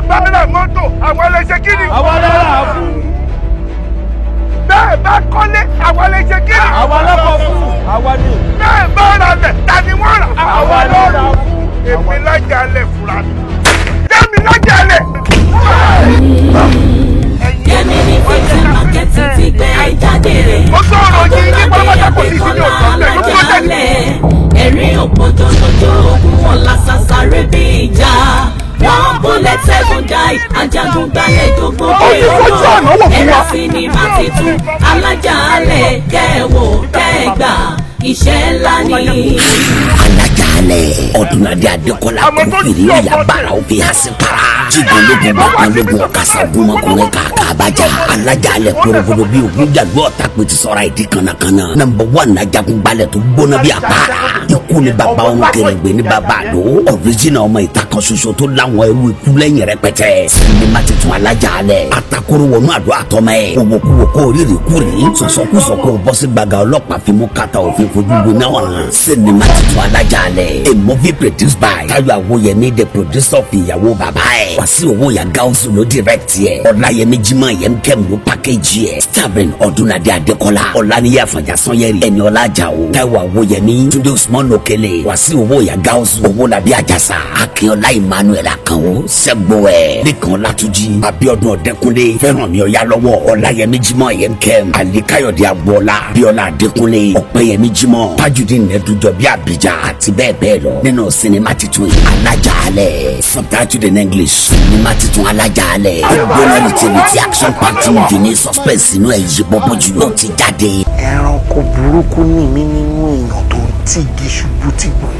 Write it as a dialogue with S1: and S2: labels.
S1: bẹ́ẹ̀ bá ra mọ́tò àwọn ẹlẹ́sẹ̀ kiri.
S2: àwọn alára fún.
S1: bẹ́ẹ̀ bá kọ́lé àwọn ẹlẹ́sẹ̀ kiri.
S2: àwọn alákọ̀ fún. àwa ni.
S1: bẹ́ẹ̀ bá ra lẹ̀ ta ni wọ́n rà.
S2: àwa alára fún.
S1: èmi lájà lẹ̀ fúra mi. jẹ́mi lájà lẹ̀.
S3: Yẹmi ní fíjì mákẹ́tì ti gbé jáde rẹ̀. Ọdúnládé Adékọ́lá alájàálẹ̀. Ẹ̀rín òpótò lójó ogun wọn lásàsáré bí ìjà. Wọ́n bólẹ̀ tẹ́gùn dáì, ajagun gbalẹ̀ dógbò bí odò. Ẹ̀rọ sinimá titun alájàálẹ̀ kẹ́wò kẹ́gbà. Iṣẹ́ ńlá ni.
S4: Alájàálẹ̀ Ọdúnládé Adékọ́lá kúkìrì ìyàbára òfin àsìpara. Jíjọlógun bàbálógun ọ̀kasàgún ọkùnrin kàkà àbájá. Alájàálẹ̀ kúrògbòdò bíi ògùn jàgbọ́ ọ̀tá pé ti sọ̀rọ̀ ìdí kànnàkànnà. Nọ́mbà 1 ajagun gbalẹ̀ tó gbóná bí àpárá. Ikú ni bàbá ọmọ Kèrègbè ní bàbá àdó. Ọ̀ríjìnà ọmọ ìta kan ṣoṣo tó láwọn ẹrú ikú lẹ́yìn rẹpẹtẹ. Sinimá titun Alájàálẹ̀. Atakoro wọnú àdó àtọmọ ẹ̀. Òwòkúwò kó rírì kúrì. Sọ̀sọ̀kúsọ̀ kó bọ́sí gbàgà ọlọ́pàá fi mú kàtà òfin fojú gbóná wọn. Sinimá titun Alájàálẹ̀. A movie produced by Táyọ̀ Àwòyẹmí, the producer of ìyàwó bàbá ẹ̀. Wàsíù Owóyà Gáúsù ló direct yẹ. Ọláyẹmí Jímọ̀ Yemkem ló package yẹ. Starring Ọdúnládé Adékọ́lá, Ọláníyà Àfọ̀njá Sanyẹ̀rì, Ẹniọlá Àjàó, Táíwò Àwòyẹmí, Túndé Usman Òkèlè, Wàsíù Owóyà Gáúsù, Owólabí Àjàsà, Akínọlá Emmanuel Àkànó, Ṣẹ́gbọ̀ẹ́, Lékan Látúnjí, Abíọ́dún Ọ̀dẹ́kúnlé, Fẹ́rànmi Ọ̀yálọ́wọ́, Ọláyẹmí Jímọ̀ Yemkem, Àlíkáyọ̀dé Agboola, Bíọ́lá Adékúnlé, Ọ̀pẹ́yẹmí Jímọ̀, Tajudeen Ẹ̀dùjọbí Àbíjà àti bẹ́ẹ̀ bẹ́ẹ̀ lọ nínú sinimá titun Alájàálẹ̀. Subtitled in English. Sinimá titun Alájàálẹ̀. Gbóná lìtìrìtì action party movie ní suspense inú ẹ̀ yí bọ́bọ́ jù ló ti jáde.
S5: Ẹranko burúkú ní mí nínú èèyàn tó ń tìgì ṣubú tìgbọ̀n.